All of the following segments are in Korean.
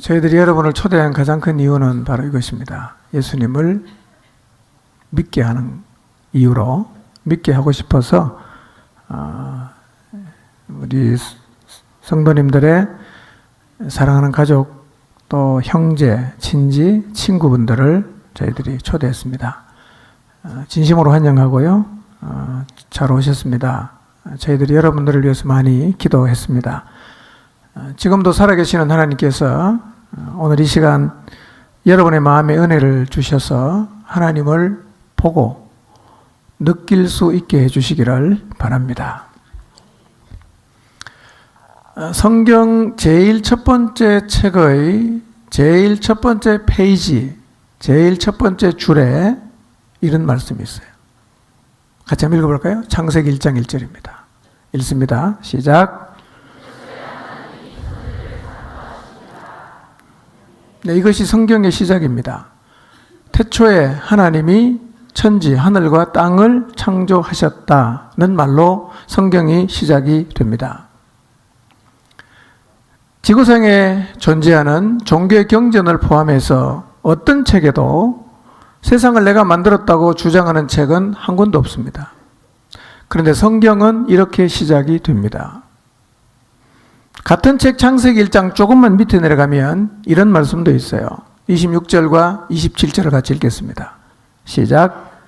저희들이 여러분을 초대한 가장 큰 이유는 바로 이것입니다. 예수님을 믿게 하는 이유로, 믿게 하고 싶어서 우리 성도님들의 사랑하는 가족, 또 형제, 친지, 친구분들을 저희들이 초대했습니다. 진심으로 환영하고요. 잘 오셨습니다. 저희들이 여러분들을 위해서 많이 기도했습니다. 지금도 살아계시는 하나님께서 오늘 이 시간 여러분의 마음에 은혜를 주셔서 하나님을 보고 느낄 수 있게 해주시기를 바랍니다. 성경 제일 첫 번째 책의 제일 첫 번째 페이지, 제일 첫 번째 줄에 이런 말씀이 있어요. 같이 한번 읽어볼까요? 창세기 1장 1절입니다. 읽습니다. 시작. 네, 이것이 성경의 시작입니다. 태초에 하나님이 천지, 하늘과 땅을 창조하셨다는 말로 성경이 시작이 됩니다. 지구상에 존재하는 종교의 경전을 포함해서 어떤 책에도 세상을 내가 만들었다고 주장하는 책은 한 권도 없습니다. 그런데 성경은 이렇게 시작이 됩니다. 같은 책 창세기 1장 조금만 밑에 내려가면 이런 말씀도 있어요. 26절과 27절을 같이 읽겠습니다. 시작.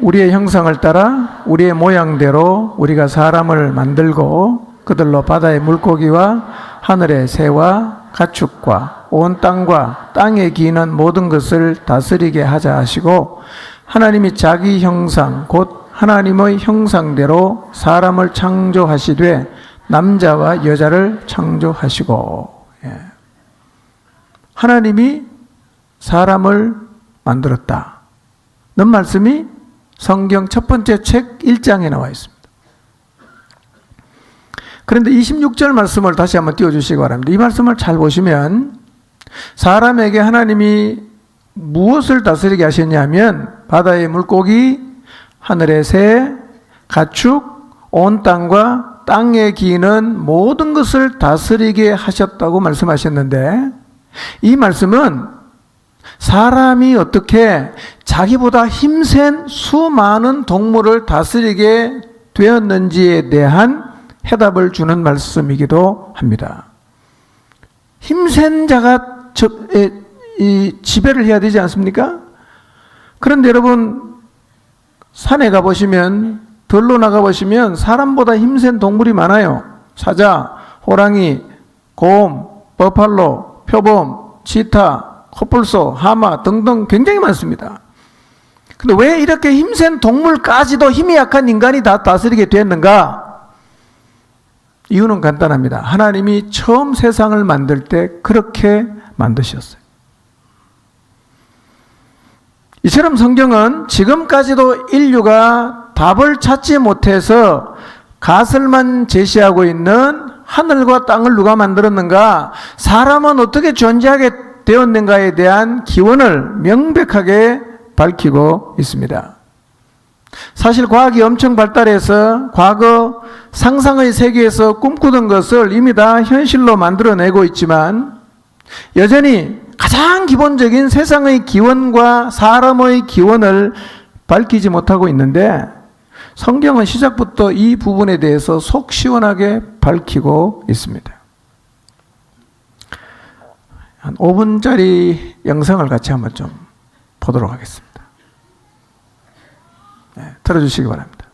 우리의 형상을 따라 우리의 모양대로 우리가 사람을 만들고 그들로 바다의 물고기와 하늘의 새와 가축과 온 땅과 땅에 기는 모든 것을 다스리게 하자 하시고, 하나님이 자기 형상 곧 하나님의 형상대로 사람을 창조하시되 남자와 여자를 창조하시고. 하나님이 사람을 만들었다는 말씀이 성경 첫 번째 책 1장에 나와 있습니다. 그런데 26절 말씀을 다시 한번 띄워주시기 바랍니다. 이 말씀을 잘 보시면 사람에게 하나님이 무엇을 다스리게 하셨냐면 바다의 물고기, 하늘의 새, 가축, 온 땅과 땅에 기는 모든 것을 다스리게 하셨다고 말씀하셨는데, 이 말씀은 사람이 어떻게 자기보다 힘센 수많은 동물을 다스리게 되었는지에 대한 해답을 주는 말씀이기도 합니다. 힘센 자가 지배를 해야 되지 않습니까? 그런데 여러분, 산에 가보시면, 들로 나가보시면 사람보다 힘센 동물이 많아요. 사자, 호랑이, 곰, 버팔로, 표범, 치타, 코뿔소, 하마 등등 굉장히 많습니다. 그런데 왜 이렇게 힘센 동물까지도 힘이 약한 인간이 다 다스리게 됐는가? 이유는 간단합니다. 하나님이 처음 세상을 만들 때 그렇게 만드셨어요. 이처럼 성경은 지금까지도 인류가 답을 찾지 못해서 가설만 제시하고 있는 하늘과 땅을 누가 만들었는가, 사람은 어떻게 존재하게 되었는가에 대한 기원을 명백하게 밝히고 있습니다. 사실 과학이 엄청 발달해서 과거 상상의 세계에서 꿈꾸던 것을 이미 다 현실로 만들어내고 있지만, 여전히 가장 기본적인 세상의 기원과 사람의 기원을 밝히지 못하고 있는데, 성경은 시작부터 이 부분에 대해서 속 시원하게 밝히고 있습니다. 한 5분짜리 영상을 같이 한번 좀 보도록 하겠습니다. 네, 틀어주시기 바랍니다.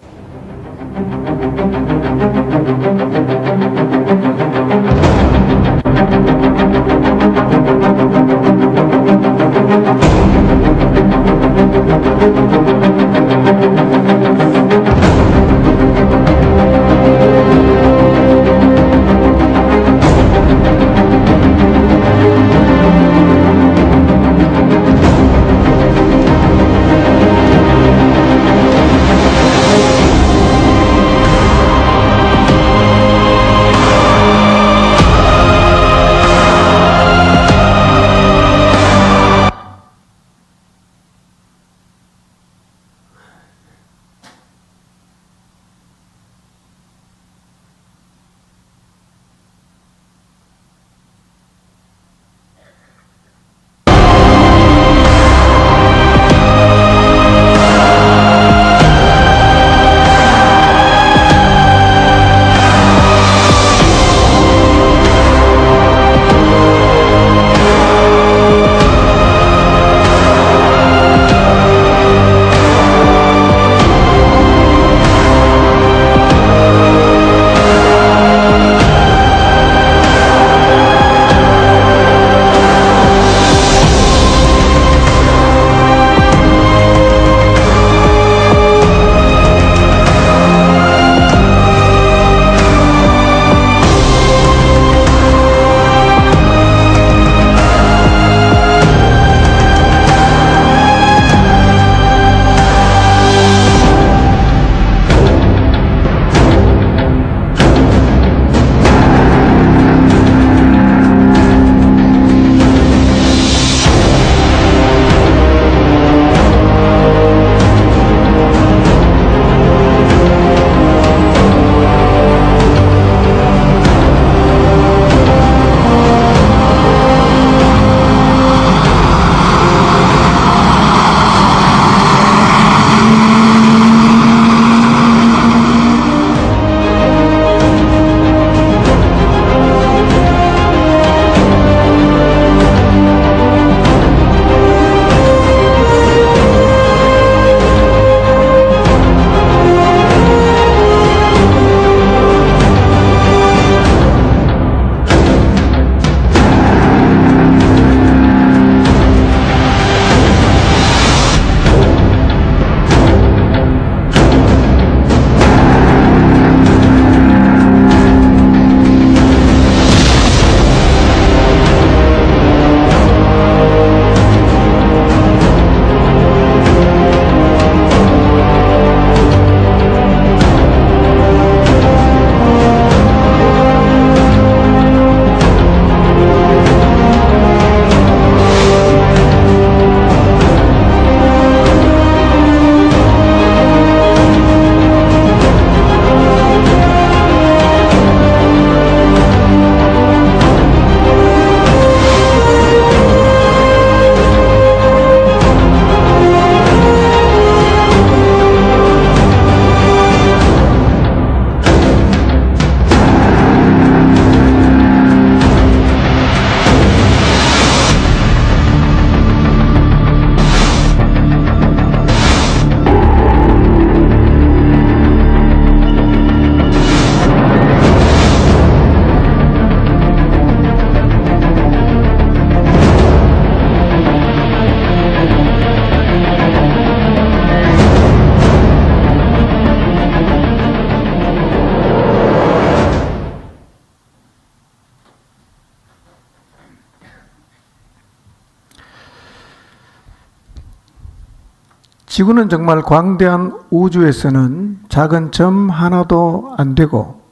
지구는 정말 광대한 우주에서는 작은 점 하나도 안 되고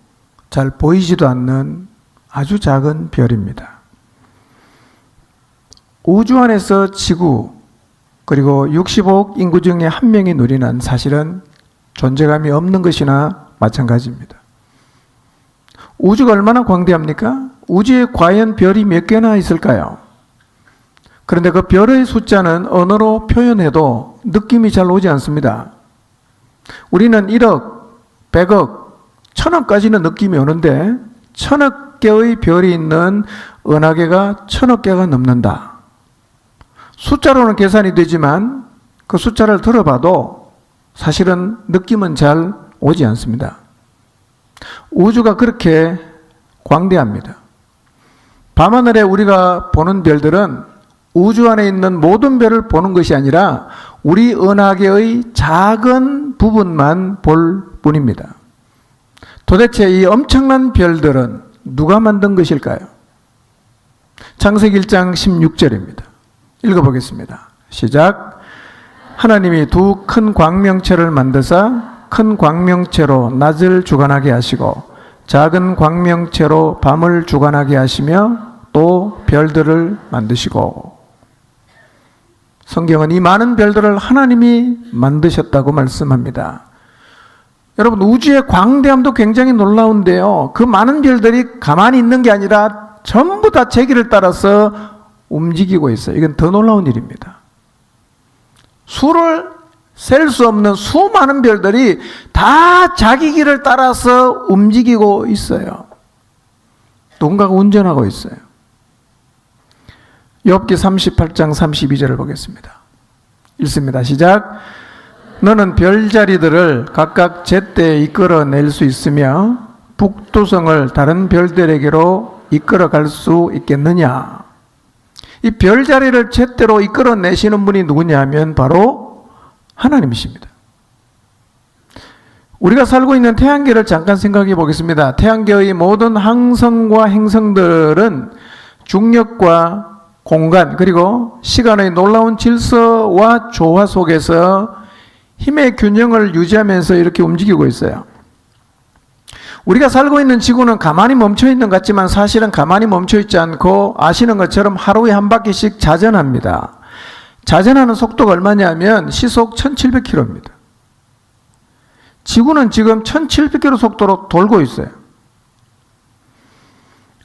잘 보이지도 않는 아주 작은 별입니다. 우주 안에서 지구, 그리고 65억 인구 중에 한 명이 누리는 사실은 존재감이 없는 것이나 마찬가지입니다. 우주가 얼마나 광대합니까? 우주에 과연 별이 몇 개나 있을까요? 그런데 그 별의 숫자는 언어로 표현해도 느낌이 잘 오지 않습니다. 우리는 1억, 100억, 1000억까지는 느낌이 오는데 1000억 개의 별이 있는 은하계가 1000억 개가 넘는다. 숫자로는 계산이 되지만 그 숫자를 들어봐도 사실은 느낌은 잘 오지 않습니다. 우주가 그렇게 광대합니다. 밤하늘에 우리가 보는 별들은 우주 안에 있는 모든 별을 보는 것이 아니라 우리 은하계의 작은 부분만 볼 뿐입니다. 도대체 이 엄청난 별들은 누가 만든 것일까요? 창세기 1장 16절입니다. 읽어보겠습니다. 시작. 하나님이 두 큰 광명체를 만드사 큰 광명체로 낮을 주관하게 하시고 작은 광명체로 밤을 주관하게 하시며 또 별들을 만드시고. 성경은 이 많은 별들을 하나님이 만드셨다고 말씀합니다. 여러분, 우주의 광대함도 굉장히 놀라운데요, 그 많은 별들이 가만히 있는 게 아니라 전부 다 제기를 따라서 움직이고 있어요. 이건 더 놀라운 일입니다. 수를 셀 수 없는 수많은 별들이 다 자기 길을 따라서 움직이고 있어요. 누군가가 운전하고 있어요. 욥기 38장 32절을 보겠습니다. 읽습니다. 시작. 너는 별자리들을 각각 제때에 이끌어낼 수 있으며 북두성을 다른 별들에게로 이끌어갈 수 있겠느냐. 이 별자리를 제때로 이끌어내시는 분이 누구냐 하면 바로 하나님이십니다. 우리가 살고 있는 태양계를 잠깐 생각해 보겠습니다. 태양계의 모든 항성과 행성들은 중력과 공간 그리고 시간의 놀라운 질서와 조화 속에서 힘의 균형을 유지하면서 이렇게 움직이고 있어요. 우리가 살고 있는 지구는 가만히 멈춰 있는 것 같지만 사실은 가만히 멈춰 있지 않고 아시는 것처럼 하루에 한 바퀴씩 자전합니다. 자전하는 속도가 얼마냐면 시속 1700km입니다. 지구는 지금 1700km 속도로 돌고 있어요.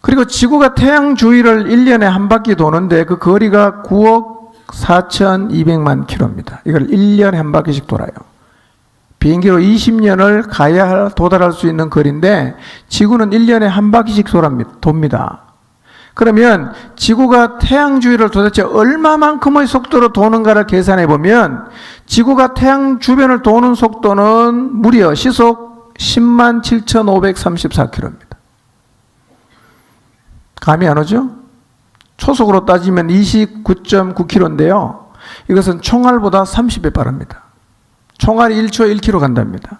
그리고 지구가 태양 주위를 1년에 한 바퀴 도는데 그 거리가 9억 4200만 킬로입니다. 이걸 1년에 한 바퀴씩 돌아요. 비행기로 20년을 가야 도달할 수 있는 거리인데 지구는 1년에 한 바퀴씩 돕니다. 그러면 지구가 태양 주위를 도대체 얼마만큼의 속도로 도는가를 계산해 보면 지구가 태양 주변을 도는 속도는 무려 시속 10만 7534km입니다. 감이 안 오죠? 초속으로 따지면 29.9km인데요. 이것은 총알보다 30배 빠릅니다. 총알이 1초에 1km 간답니다.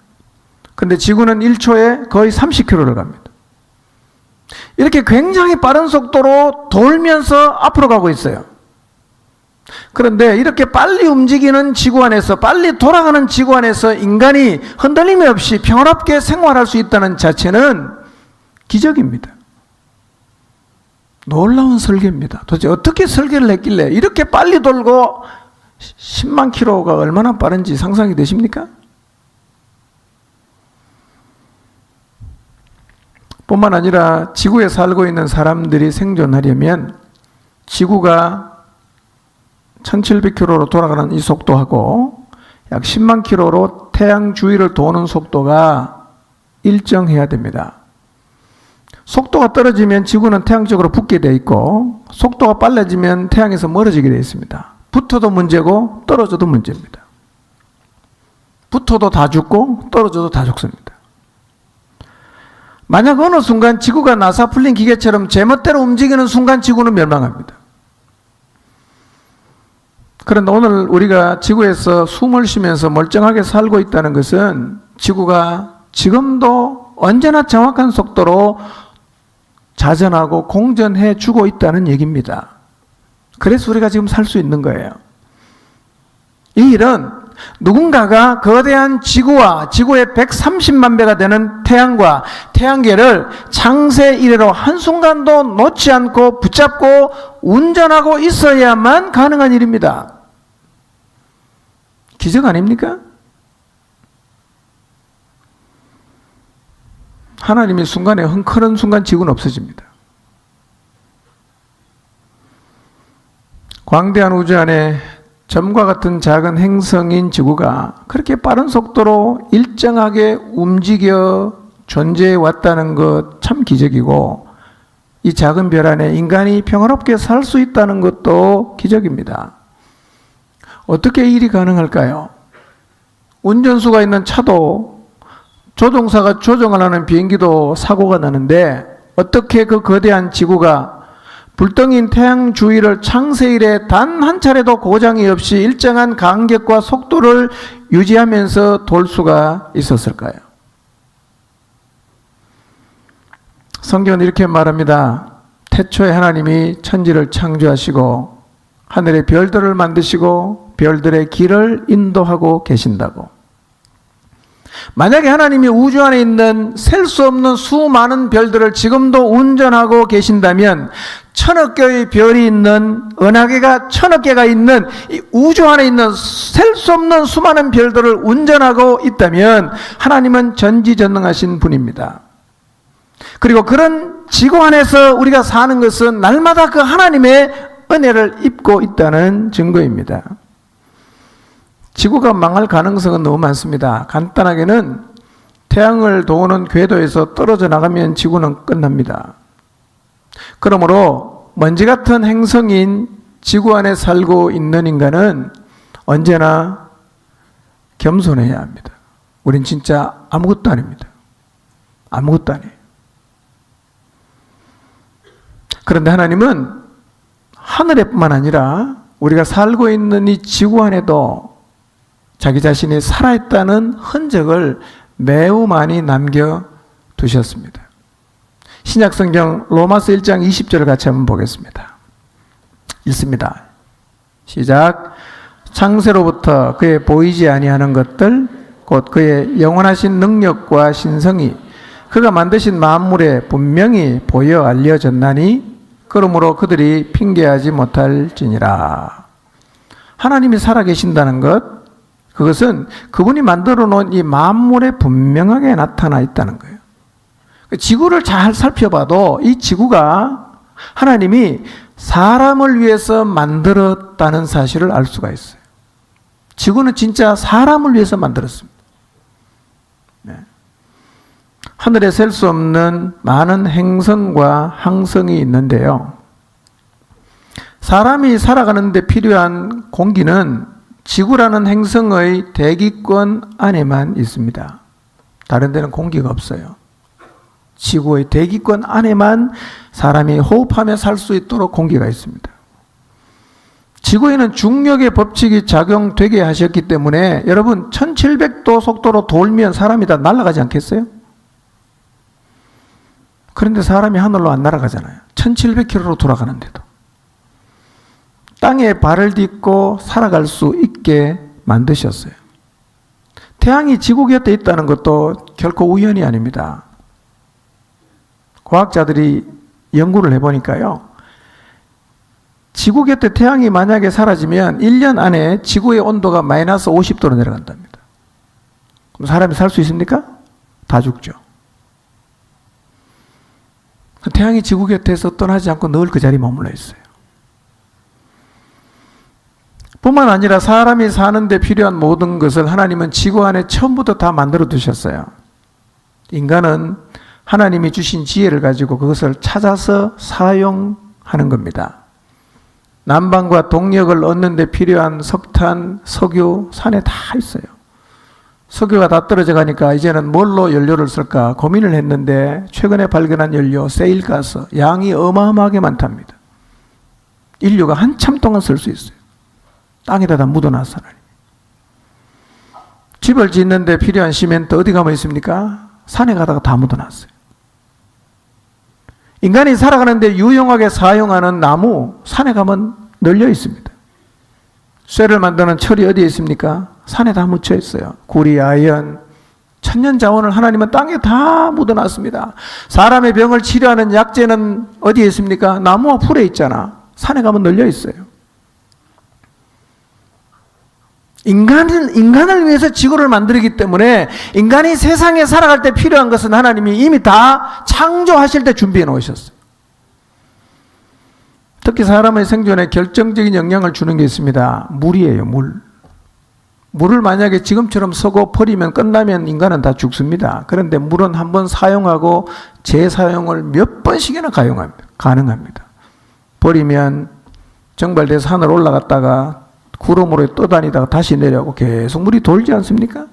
근데 지구는 1초에 거의 30km를 갑니다. 이렇게 굉장히 빠른 속도로 돌면서 앞으로 가고 있어요. 그런데 이렇게 빨리 움직이는 지구 안에서, 빨리 돌아가는 지구 안에서 인간이 흔들림이 없이 평화롭게 생활할 수 있다는 자체는 기적입니다. 놀라운 설계입니다. 도대체 어떻게 설계를 했길래 이렇게 빨리 돌고 10만 킬로가 얼마나 빠른지 상상이 되십니까? 뿐만 아니라 지구에 살고 있는 사람들이 생존하려면 지구가 1700km로 돌아가는 이 속도하고 약 10만 킬로로 태양 주위를 도는 속도가 일정해야 됩니다. 속도가 떨어지면 지구는 태양 쪽으로 붙게 되어 있고 속도가 빨라지면 태양에서 멀어지게 되어 있습니다. 붙어도 문제고 떨어져도 문제입니다. 붙어도 다 죽고 떨어져도 다 죽습니다. 만약 어느 순간 지구가 나사 풀린 기계처럼 제멋대로 움직이는 순간 지구는 멸망합니다. 그런데 오늘 우리가 지구에서 숨을 쉬면서 멀쩡하게 살고 있다는 것은 지구가 지금도 언제나 정확한 속도로 자전하고 공전해 주고 있다는 얘기입니다. 그래서 우리가 지금 살 수 있는 거예요. 이 일은 누군가가 거대한 지구와 지구의 130만 배가 되는 태양과 태양계를 창세 이래로 한순간도 놓지 않고 붙잡고 운전하고 있어야만 가능한 일입니다. 기적 아닙니까? 하나님이 순간에 흥커는 순간 지구는 없어집니다. 광대한 우주 안에 점과 같은 작은 행성인 지구가 그렇게 빠른 속도로 일정하게 움직여 존재해 왔다는 것 참 기적이고, 이 작은 별 안에 인간이 평화롭게 살 수 있다는 것도 기적입니다. 어떻게 이 일이 가능할까요? 운전수가 있는 차도, 조종사가 조종을 하는 비행기도 사고가 나는데 어떻게 그 거대한 지구가 불덩이인 태양 주위를 창세 이래 단 한 차례도 고장이 없이 일정한 간격과 속도를 유지하면서 돌 수가 있었을까요? 성경은 이렇게 말합니다. 태초에 하나님이 천지를 창조하시고 하늘의 별들을 만드시고 별들의 길을 인도하고 계신다고. 만약에 하나님이 우주 안에 있는 셀 수 없는 수많은 별들을 지금도 운전하고 계신다면, 천억 개의 별이 있는, 은하계가 천억 개가 있는 이 우주 안에 있는 셀 수 없는 수많은 별들을 운전하고 있다면 하나님은 전지전능하신 분입니다. 그리고 그런 지구 안에서 우리가 사는 것은 날마다 그 하나님의 은혜를 입고 있다는 증거입니다. 지구가 망할 가능성은 너무 많습니다. 간단하게는 태양을 도우는 궤도에서 떨어져 나가면 지구는 끝납니다. 그러므로 먼지 같은 행성인 지구 안에 살고 있는 인간은 언제나 겸손해야 합니다. 우린 진짜 아무것도 아닙니다. 아무것도 아니에요. 그런데 하나님은 하늘에뿐만 아니라 우리가 살고 있는 이 지구 안에도 자기 자신이 살아있다는 흔적을 매우 많이 남겨두셨습니다. 신약성경 로마서 1장 20절을 같이 한번 보겠습니다. 읽습니다. 시작. 창세로부터 그의 보이지 아니하는 것들 곧 그의 영원하신 능력과 신성이 그가 만드신 만물에 분명히 보여 알려졌나니 그러므로 그들이 핑계하지 못할지니라. 하나님이 살아계신다는 것, 그것은 그분이 만들어 놓은 이 만물에 분명하게 나타나 있다는 거예요. 지구를 잘 살펴봐도 이 지구가 하나님이 사람을 위해서 만들었다는 사실을 알 수가 있어요. 지구는 진짜 사람을 위해서 만들었습니다. 네. 하늘에 셀 수 없는 많은 행성과 항성이 있는데요. 사람이 살아가는 데 필요한 공기는 지구라는 행성의 대기권 안에만 있습니다. 다른 데는 공기가 없어요. 지구의 대기권 안에만 사람이 호흡하며 살 수 있도록 공기가 있습니다. 지구에는 중력의 법칙이 작용되게 하셨기 때문에 여러분 1700도 속도로 돌면 사람이 다 날아가지 않겠어요? 그런데 사람이 하늘로 안 날아가잖아요. 1700km로 돌아가는데도. 땅에 발을 딛고 살아갈 수 있게 만드셨어요. 태양이 지구 곁에 있다는 것도 결코 우연이 아닙니다. 과학자들이 연구를 해보니까요. 지구 곁에 태양이 만약에 사라지면 1년 안에 지구의 온도가 마이너스 50도로 내려간답니다. 그럼 사람이 살 수 있습니까? 다 죽죠. 태양이 지구 곁에서 떠나지 않고 늘 그 자리에 머물러 있어요. 뿐만 아니라 사람이 사는 데 필요한 모든 것을 하나님은 지구 안에 처음부터 다 만들어 두셨어요. 인간은 하나님이 주신 지혜를 가지고 그것을 찾아서 사용하는 겁니다. 난방과 동력을 얻는 데 필요한 석탄, 석유, 산에 다 있어요. 석유가 다 떨어져 가니까 이제는 뭘로 연료를 쓸까 고민을 했는데 최근에 발견한 연료, 세일가스, 양이 어마어마하게 많답니다. 인류가 한참 동안 쓸 수 있어요. 땅에다 다 묻어놨어. 집을 짓는 데 필요한 시멘트 어디 가면 있습니까? 산에 가다가 다 묻어놨어요. 인간이 살아가는데 유용하게 사용하는 나무 산에 가면 널려 있습니다. 쇠를 만드는 철이 어디에 있습니까? 산에 다 묻혀 있어요. 구리, 아연, 천년 자원을 하나님은 땅에 다 묻어놨습니다. 사람의 병을 치료하는 약재는 어디에 있습니까? 나무와 풀에 있잖아. 산에 가면 널려 있어요. 인간을 위해서 지구를 만들기 때문에 인간이 세상에 살아갈 때 필요한 것은 하나님이 이미 다 창조하실 때 준비해 놓으셨어요. 특히 사람의 생존에 결정적인 영향을 주는 게 있습니다. 물이에요, 물. 물을 만약에 지금처럼 쓰고 버리면 끝나면 인간은 다 죽습니다. 그런데 물은 한번 사용하고 재사용을 몇 번씩이나 가능합니다. 버리면 정발돼서 하늘 올라갔다가 구름으로 떠다니다가 다시 내려오고 계속 물이 돌지 않습니까?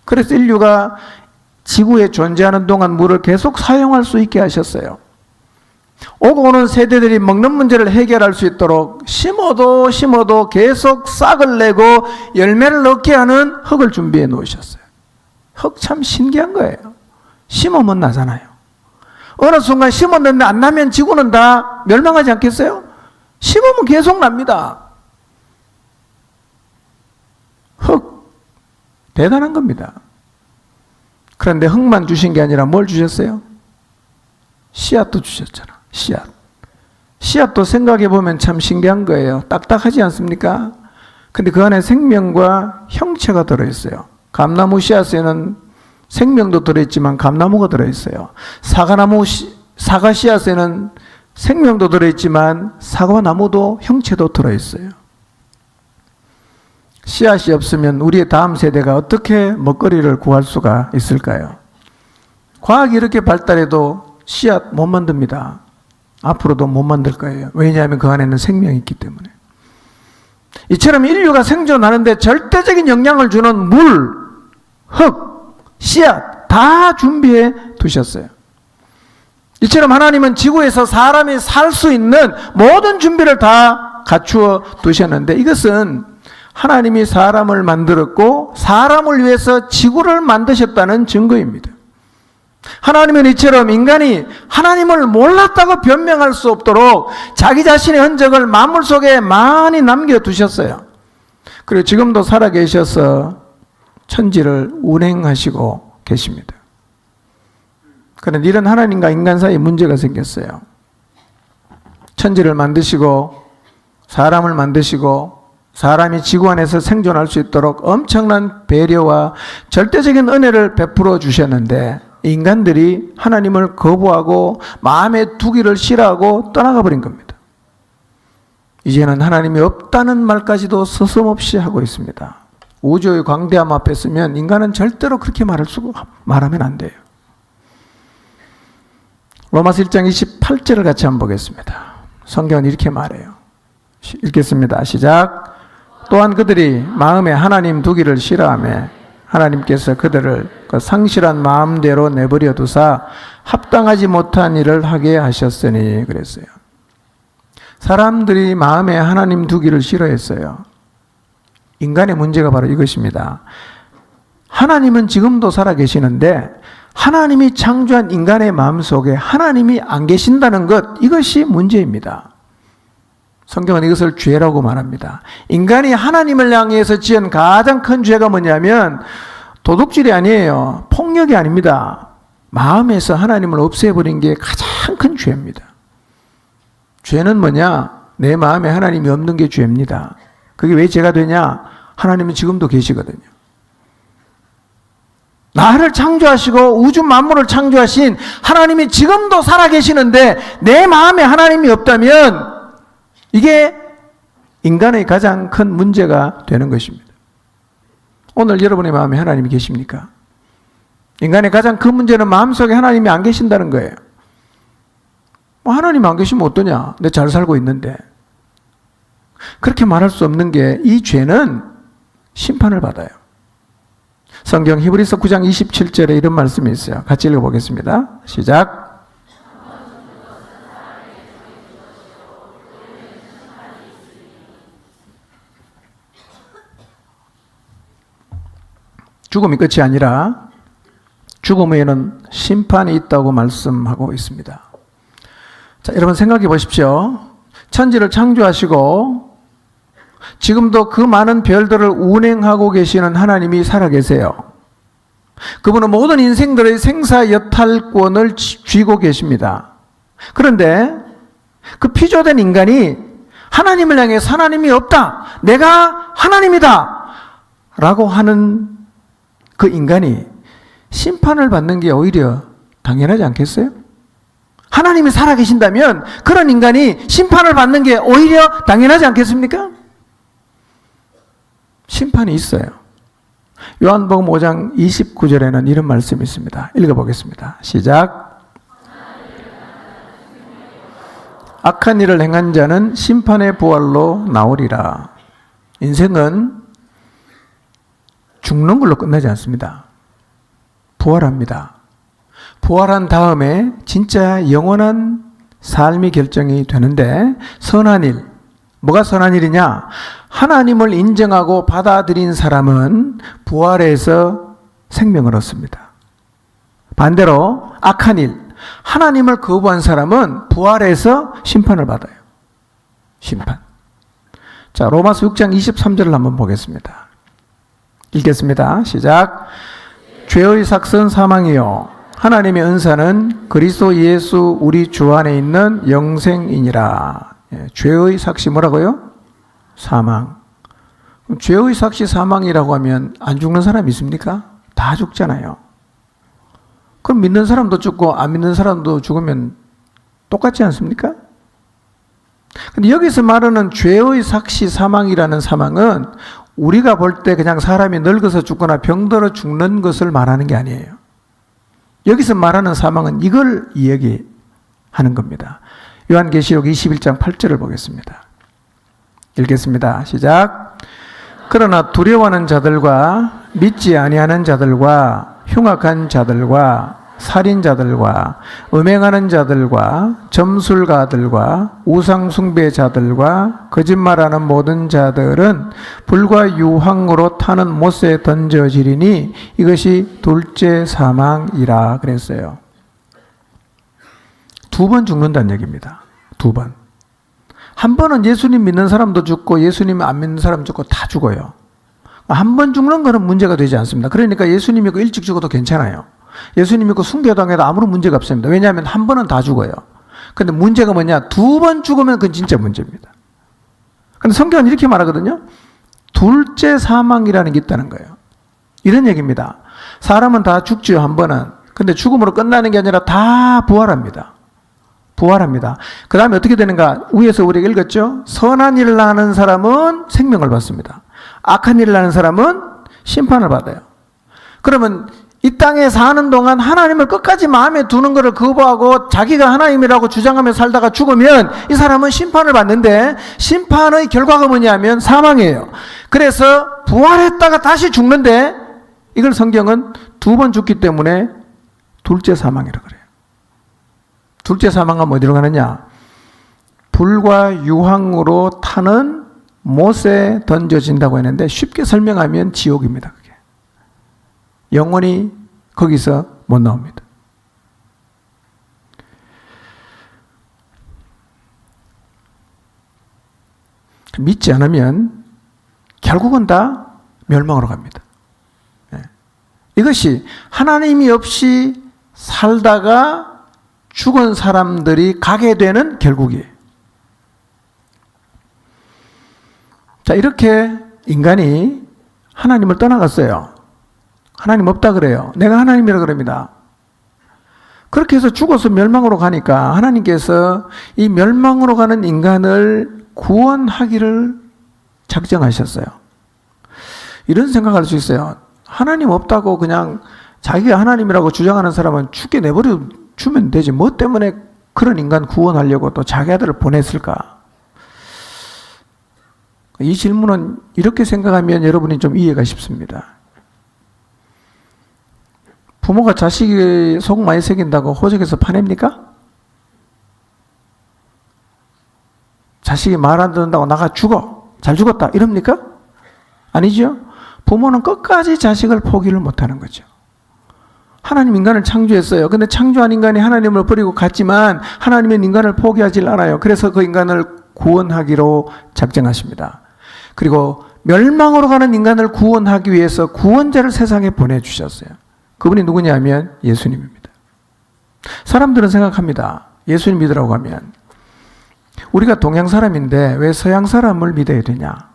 그래서 인류가 지구에 존재하는 동안 물을 계속 사용할 수 있게 하셨어요. 오고 오는 세대들이 먹는 문제를 해결할 수 있도록 심어도 계속 싹을 내고 열매를 넣게 하는 흙을 준비해 놓으셨어요. 흙 참 신기한 거예요. 심으면 나잖아요. 어느 순간 심었는데 안 나면 지구는 다 멸망하지 않겠어요? 심으면 계속 납니다. 흙 대단한 겁니다. 그런데 흙만 주신 게 아니라 뭘 주셨어요? 씨앗도 주셨잖아. 씨앗도 생각해 보면 참 신기한 거예요. 딱딱하지 않습니까? 근데 그 안에 생명과 형체가 들어있어요. 감나무 씨앗에는 생명도 들어있지만 감나무가 들어있어요. 사과 씨앗에는 생명도 들어있지만 사과나무도 형체도 들어있어요. 씨앗이 없으면 우리의 다음 세대가 어떻게 먹거리를 구할 수가 있을까요? 과학이 이렇게 발달해도 씨앗 못 만듭니다. 앞으로도 못 만들 거예요. 왜냐하면 그 안에는 생명이 있기 때문에. 이처럼 인류가 생존하는데 절대적인 영향을 주는 물, 흙, 씨앗 다 준비해 두셨어요. 이처럼 하나님은 지구에서 사람이 살 수 있는 모든 준비를 다 갖추어 두셨는데 이것은 하나님이 사람을 만들었고 사람을 위해서 지구를 만드셨다는 증거입니다. 하나님은 이처럼 인간이 하나님을 몰랐다고 변명할 수 없도록 자기 자신의 흔적을 만물 속에 많이 남겨두셨어요. 그리고 지금도 살아계셔서 천지를 운행하시고 계십니다. 그런데 이런 하나님과 인간 사이에 문제가 생겼어요. 천지를 만드시고 사람을 만드시고 사람이 지구 안에서 생존할 수 있도록 엄청난 배려와 절대적인 은혜를 베풀어 주셨는데 인간들이 하나님을 거부하고 마음에 두기를 싫어하고 떠나가 버린 겁니다. 이제는 하나님이 없다는 말까지도 서슴없이 하고 있습니다. 우주의 광대함 앞에 서면 인간은 절대로 그렇게 말하면 안 돼요. 로마서 1장 28절을 같이 한번 보겠습니다. 성경은 이렇게 말해요. 읽겠습니다. 시작. 또한 그들이 마음에 하나님 두기를 싫어하며 하나님께서 그들을 그 상실한 마음대로 내버려 두사 합당하지 못한 일을 하게 하셨으니 그랬어요. 사람들이 마음에 하나님 두기를 싫어했어요. 인간의 문제가 바로 이것입니다. 하나님은 지금도 살아계시는데 하나님이 창조한 인간의 마음속에 하나님이 안 계신다는 것, 이것이 문제입니다. 성경은 이것을 죄라고 말합니다. 인간이 하나님을 향해서 지은 가장 큰 죄가 뭐냐면 도둑질이 아니에요. 폭력이 아닙니다. 마음에서 하나님을 없애버린 게 가장 큰 죄입니다. 죄는 뭐냐? 내 마음에 하나님이 없는 게 죄입니다. 그게 왜 죄가 되냐? 하나님은 지금도 계시거든요. 나를 창조하시고 우주 만물을 창조하신 하나님이 지금도 살아계시는데 내 마음에 하나님이 없다면 이게 인간의 가장 큰 문제가 되는 것입니다. 오늘 여러분의 마음에 하나님이 계십니까? 인간의 가장 큰 문제는 마음속에 하나님이 안 계신다는 거예요. 하나님 안 계시면 어떠냐? 내가 잘 살고 있는데. 그렇게 말할 수 없는 게 이 죄는 심판을 받아요. 성경 히브리서 9장 27절에 이런 말씀이 있어요. 같이 읽어보겠습니다. 시작. 죽음이 끝이 아니라 죽음 후에는 심판이 있다고 말씀하고 있습니다. 자, 여러분 생각해 보십시오. 천지를 창조하시고 지금도 그 많은 별들을 운행하고 계시는 하나님이 살아계세요. 그분은 모든 인생들의 생사여탈권을 쥐고 계십니다. 그런데 그 피조된 인간이 하나님을 향해서 하나님이 없다, 내가 하나님이다 라고 하는 그 인간이 심판을 받는 게 오히려 당연하지 않겠어요? 하나님이 살아계신다면 그런 인간이 심판을 받는 게 오히려 당연하지 않겠습니까? 심판이 있어요. 요한복음 5장 29절에는 이런 말씀이 있습니다. 읽어보겠습니다. 시작. 악한 일을 행한 자는 심판의 부활로 나오리라. 인생은 죽는 걸로 끝나지 않습니다. 부활합니다. 부활한 다음에 진짜 영원한 삶이 결정이 되는데, 선한 일, 뭐가 선한 일이냐? 하나님을 인정하고 받아들인 사람은 부활해서 생명을 얻습니다. 반대로 악한 일, 하나님을 거부한 사람은 부활해서 심판을 받아요. 심판. 자, 로마서 6장 23절을 한번 보겠습니다. 읽겠습니다. 시작. 죄의 삭은 사망이요 하나님의 은사는 그리스도 예수 우리 주 안에 있는 영생이니라. 죄의 삭이 뭐라고요? 사망. 죄의 삭이 사망이라고 하면 안 죽는 사람이 있습니까? 다 죽잖아요. 그럼 믿는 사람도 죽고 안 믿는 사람도 죽으면 똑같지 않습니까? 근데 여기서 말하는 죄의 삭이 사망이라는 사망은 우리가 볼 때 그냥 사람이 늙어서 죽거나 병들어 죽는 것을 말하는 게 아니에요. 여기서 말하는 사망은 이걸 이야기하는 겁니다. 요한계시록 21장 8절을 보겠습니다. 읽겠습니다. 시작. 그러나 두려워하는 자들과 믿지 아니하는 자들과 흉악한 자들과 살인자들과 음행하는 자들과 점술가들과 우상숭배자들과 거짓말하는 모든 자들은 불과 유황으로 타는 못에 던져지리니 이것이 둘째 사망이라 그랬어요. 2번 죽는다는 얘기입니다. 2번. 한 번은 예수님 믿는 사람도 죽고 예수님 안 믿는 사람 죽고 다 죽어요. 한 번 죽는 거는 문제가 되지 않습니다. 그러니까 예수님 믿고 일찍 죽어도 괜찮아요. 예수님 믿고 순교당해도 아무런 문제가 없습니다. 왜냐하면 한 번은 다 죽어요. 근데 문제가 뭐냐? 2번 죽으면 그건 진짜 문제입니다. 근데 성경은 이렇게 말하거든요. 둘째 사망이라는 게 있다는 거예요. 이런 얘기입니다. 사람은 다 죽지요, 한 번은. 근데 죽음으로 끝나는 게 아니라 다 부활합니다. 부활합니다. 그 다음에 어떻게 되는가? 위에서 우리가 읽었죠? 선한 일을 하는 사람은 생명을 받습니다. 악한 일을 하는 사람은 심판을 받아요. 그러면 이 땅에 사는 동안 하나님을 끝까지 마음에 두는 것을 거부하고 자기가 하나님이라고 주장하며 살다가 죽으면 이 사람은 심판을 받는데, 심판의 결과가 뭐냐면 사망이에요. 그래서 부활했다가 다시 죽는데 이걸 성경은 2번 죽기 때문에 둘째 사망이라고 그래요. 둘째 사망은 어디로 가느냐? 불과 유황으로 타는 못에 던져진다고 했는데 쉽게 설명하면 지옥입니다. 그게. 영원히 거기서 못 나옵니다. 믿지 않으면 결국은 다 멸망으로 갑니다. 이것이 하나님이 없이 살다가 죽은 사람들이 가게 되는 결국이에요. 자, 이렇게 인간이 하나님을 떠나갔어요. 하나님 없다 그래요. 내가 하나님이라 그럽니다. 그렇게 해서 죽어서 멸망으로 가니까 하나님께서 이 멸망으로 가는 인간을 구원하기를 작정하셨어요. 이런 생각할 수 있어요. 하나님 없다고 그냥 자기가 하나님이라고 주장하는 사람은 죽게 내버려 주면 되지. 뭐 때문에 그런 인간 구원하려고 또 자기 아들을 보냈을까? 이 질문은 이렇게 생각하면 여러분이 좀 이해가 쉽습니다. 부모가 자식이 속 많이 새긴다고 호적에서 파냅니까? 자식이 말 안 듣는다고 나가 죽어. 잘 죽었다. 이럽니까? 아니죠. 부모는 끝까지 자식을 포기를 못하는 거죠. 하나님 인간을 창조했어요. 근데 창조한 인간이 하나님을 버리고 갔지만 하나님은 인간을 포기하지 않아요. 그래서 그 인간을 구원하기로 작정하십니다. 그리고 멸망으로 가는 인간을 구원하기 위해서 구원자를 세상에 보내주셨어요. 그분이 누구냐면 예수님입니다. 사람들은 생각합니다. 예수님 믿으라고 하면 우리가 동양 사람인데 왜 서양 사람을 믿어야 되냐?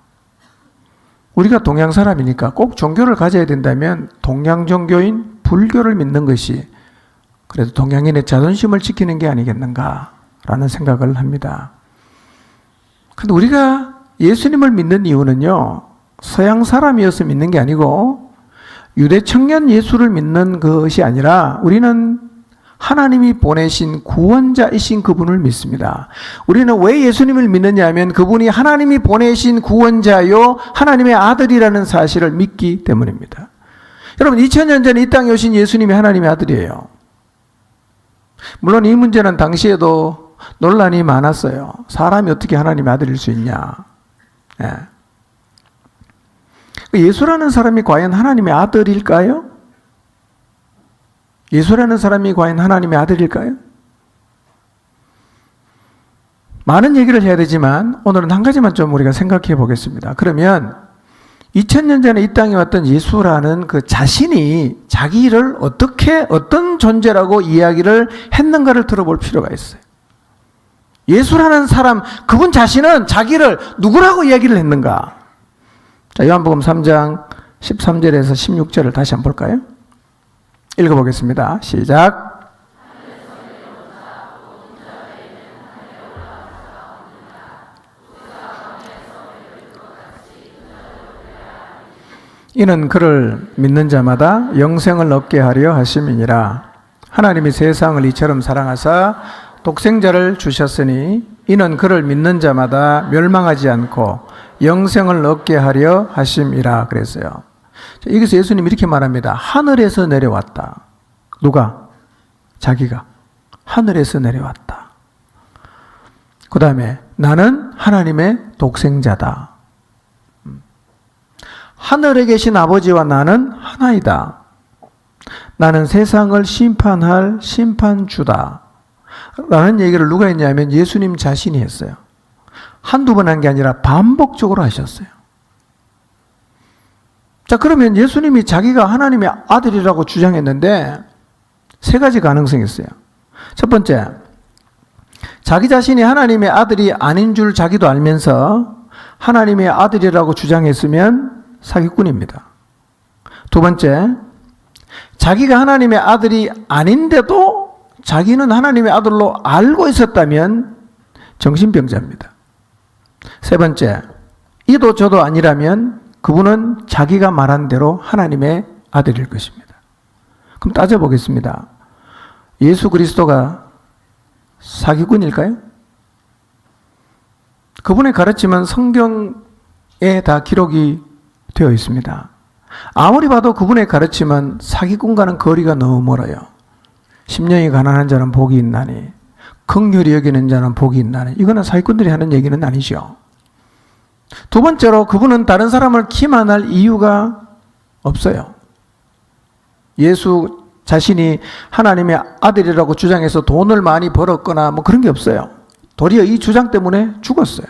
우리가 동양 사람이니까 꼭 종교를 가져야 된다면 동양 종교인 불교를 믿는 것이 그래도 동양인의 자존심을 지키는 게 아니겠는가라는 생각을 합니다. 그런데 우리가 예수님을 믿는 이유는요, 서양 사람이어서 믿는 게 아니고 유대 청년 예수를 믿는 것이 아니라 우리는 하나님이 보내신 구원자이신 그분을 믿습니다. 우리는 왜 예수님을 믿느냐 하면 그분이 하나님이 보내신 구원자요 하나님의 아들이라는 사실을 믿기 때문입니다. 여러분 2000년 전에 이 땅에 오신 예수님이 하나님의 아들이에요. 물론 이 문제는 당시에도 논란이 많았어요. 사람이 어떻게 하나님의 아들일 수 있냐. 예수라는 사람이 과연 하나님의 아들일까요? 예수라는 사람이 과연 하나님의 아들일까요? 많은 얘기를 해야 되지만 오늘은 한 가지만 좀 우리가 생각해 보겠습니다. 그러면 2000년 전에 이 땅에 왔던 예수라는 그 자신이 자기를 어떻게 어떤 존재라고 이야기를 했는가를 들어볼 필요가 있어요. 예수라는 사람, 그분 자신은 자기를 누구라고 이야기를 했는가? 자, 요한복음 3장 13절에서 16절을 다시 한번 볼까요? 읽어보겠습니다. 시작. 이는 그를 믿는 자마다 영생을 얻게 하려 하심이니라. 하나님이 세상을 이처럼 사랑하사 독생자를 주셨으니 이는 그를 믿는 자마다 멸망하지 않고 영생을 얻게 하려 하심이라 그랬어요. 여기서 예수님이 이렇게 말합니다. 하늘에서 내려왔다. 누가? 자기가. 하늘에서 내려왔다. 그 다음에 나는 하나님의 독생자다. 하늘에 계신 아버지와 나는 하나이다. 나는 세상을 심판할 심판주다. 라는 얘기를 누가 했냐면 예수님 자신이 했어요. 한두 번 한 게 아니라 반복적으로 하셨어요. 자, 그러면 예수님이 자기가 하나님의 아들이라고 주장했는데 세 가지 가능성이 있어요. 첫 번째, 자기 자신이 하나님의 아들이 아닌 줄 자기도 알면서 하나님의 아들이라고 주장했으면 사기꾼입니다. 두 번째, 자기가 하나님의 아들이 아닌데도 자기는 하나님의 아들로 알고 있었다면 정신병자입니다. 세 번째, 이도 저도 아니라면 그분은 자기가 말한 대로 하나님의 아들일 것입니다. 그럼 따져보겠습니다. 예수 그리스도가 사기꾼일까요? 그분의 가르침은 성경에 다 기록이 되어 있습니다. 아무리 봐도 그분의 가르침은 사기꾼과는 거리가 너무 멀어요. 심령이 가난한 자는 복이 있나니 긍휼히 여기는 자는 복이 있나니 이거는 사기꾼들이 하는 얘기는 아니죠. 두 번째로 그분은 다른 사람을 기만할 이유가 없어요. 예수 자신이 하나님의 아들이라고 주장해서 돈을 많이 벌었거나 뭐 그런 게 없어요. 도리어 이 주장 때문에 죽었어요.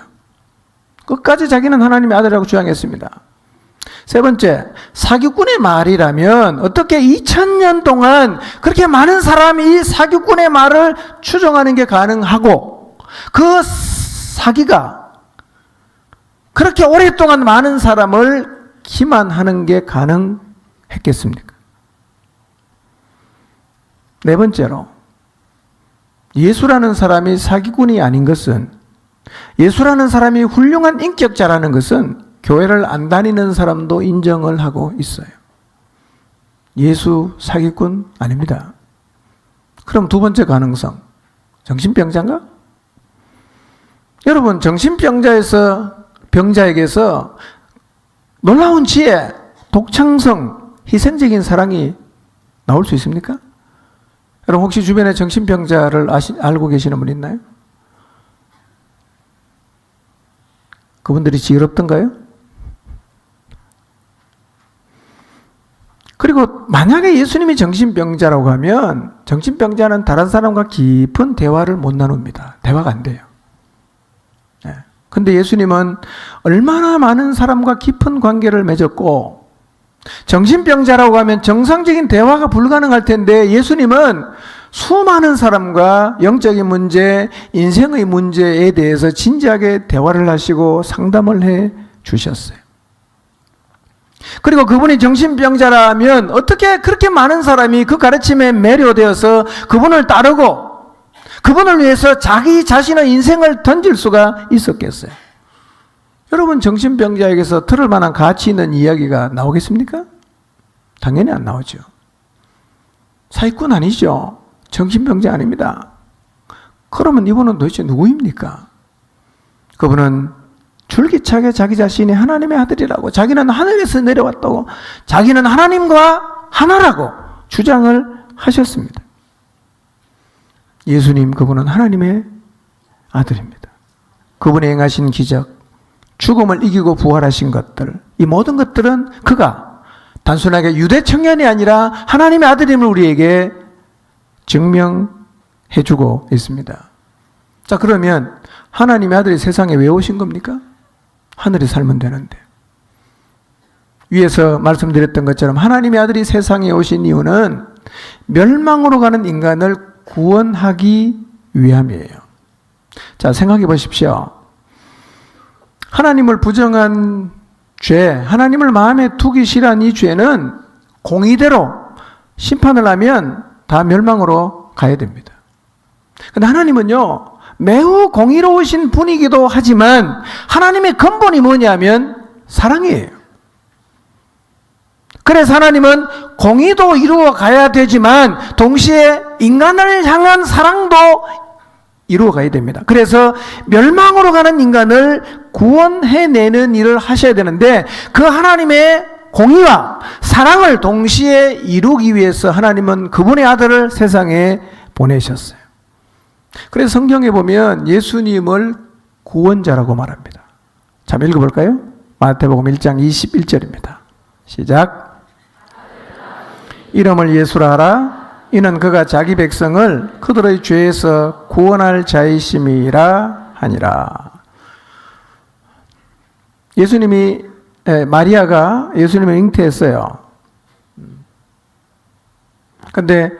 끝까지 자기는 하나님의 아들이라고 주장했습니다. 세 번째, 사기꾼의 말이라면 어떻게 2000년 동안 그렇게 많은 사람이 이 사기꾼의 말을 추종하는 게 가능하고 그 사기가 그렇게 오랫동안 많은 사람을 기만하는 게 가능했겠습니까? 네 번째로, 예수라는 사람이 사기꾼이 아닌 것은, 예수라는 사람이 훌륭한 인격자라는 것은 교회를 안 다니는 사람도 인정을 하고 있어요. 예수 사기꾼 아닙니다. 그럼 두 번째 가능성, 정신병자인가? 여러분, 병자에게서 놀라운 지혜, 독창성, 희생적인 사랑이 나올 수 있습니까? 여러분 혹시 주변에 정신병자를 알고 계시는 분 있나요? 그분들이 지혜롭던가요? 그리고 만약에 예수님이 정신병자라고 하면 정신병자는 다른 사람과 깊은 대화를 못 나눕니다. 대화가 안 돼요. 네. 근데 예수님은 얼마나 많은 사람과 깊은 관계를 맺었고, 정신병자라고 하면 정상적인 대화가 불가능할 텐데 예수님은 수많은 사람과 영적인 문제, 인생의 문제에 대해서 진지하게 대화를 하시고 상담을 해 주셨어요. 그리고 그분이 정신병자라면 어떻게 그렇게 많은 사람이 그 가르침에 매료되어서 그분을 따르고 그분을 위해서 자기 자신의 인생을 던질 수가 있었겠어요? 여러분, 정신병자에게서 들을 만한 가치 있는 이야기가 나오겠습니까? 당연히 안 나오죠. 사기꾼 아니죠. 정신병자 아닙니다. 그러면 이분은 도대체 누구입니까? 그분은 줄기차게 자기 자신이 하나님의 아들이라고, 자기는 하늘에서 내려왔다고, 자기는 하나님과 하나라고 주장을 하셨습니다. 예수님, 그분은 하나님의 아들입니다. 그분이 행하신 기적, 죽음을 이기고 부활하신 것들, 이 모든 것들은 그가 단순하게 유대 청년이 아니라 하나님의 아들임을 우리에게 증명해주고 있습니다. 자, 그러면 하나님의 아들이 세상에 왜 오신 겁니까? 하늘에 살면 되는데. 위에서 말씀드렸던 것처럼 하나님의 아들이 세상에 오신 이유는 멸망으로 가는 인간을 구원하기 위함이에요. 자, 생각해 보십시오. 하나님을 부정한 죄, 하나님을 마음에 두기 싫어한 이 죄는 공의대로 심판을 하면 다 멸망으로 가야 됩니다. 근데 하나님은요, 매우 공의로우신 분이기도 하지만 하나님의 근본이 뭐냐면 사랑이에요. 그래서 하나님은 공의도 이루어 가야 되지만 동시에 인간을 향한 사랑도 이루어 가야 됩니다. 그래서 멸망으로 가는 인간을 구원해내는 일을 하셔야 되는데 그 하나님의 공의와 사랑을 동시에 이루기 위해서 하나님은 그분의 아들을 세상에 보내셨어요. 그래서 성경에 보면 예수님을 구원자라고 말합니다. 자, 읽어볼까요? 마태복음 1장 21절입니다. 시작. 이름을 예수라 하라. 이는 그가 자기 백성을 그들의 죄에서 구원할 자이심이라 하니라. 마리아가 예수님을 잉태했어요. 근데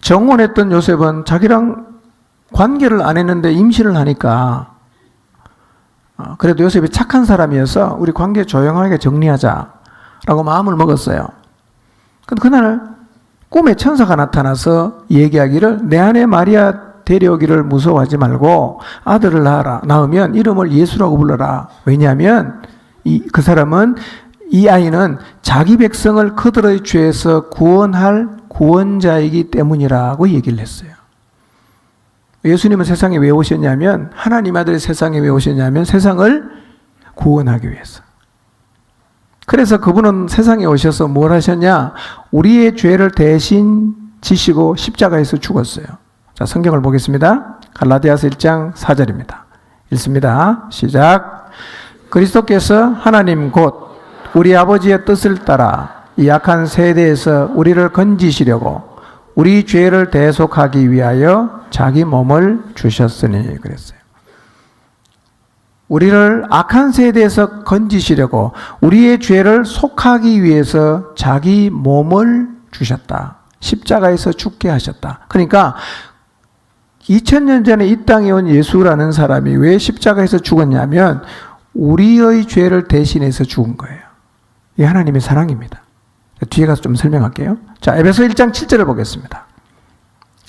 정혼했던 요셉은 자기랑 관계를 안 했는데 임신을 하니까 그래도 요셉이 착한 사람이어서 우리 관계 조용하게 정리하자라고 마음을 먹었어요. 근데 그날 꿈에 천사가 나타나서 얘기하기를 내 아내 마리아 데려오기를 무서워하지 말고 아들을 낳으면 이름을 예수라고 불러라. 왜냐하면 그 사람은 이 아이는 자기 백성을 그들의 죄에서 구원할 구원자이기 때문이라고 얘기를 했어요. 예수님은 세상에 왜 오셨냐면 하나님 아들이 세상에 왜 오셨냐면 세상을 구원하기 위해서. 그래서 그분은 세상에 오셔서 뭘 하셨냐? 우리의 죄를 대신 지시고 십자가에서 죽었어요. 자, 성경을 보겠습니다. 갈라디아서 1장 4절입니다. 읽습니다. 시작. 그리스도께서 하나님 곧 우리 아버지의 뜻을 따라 이 악한 세대에서 우리를 건지시려고 우리 죄를 대속하기 위하여 자기 몸을 주셨으니 그랬어요. 우리를 악한 세대에서 건지시려고 우리의 죄를 속하기 위해서 자기 몸을 주셨다. 십자가에서 죽게 하셨다. 그러니까 2000년 전에 이 땅에 온 예수라는 사람이 왜 십자가에서 죽었냐면 우리의 죄를 대신해서 죽은 거예요. 이 하나님의 사랑입니다. 뒤에 가서 좀 설명할게요. 자, 에베소 1장 7절을 보겠습니다.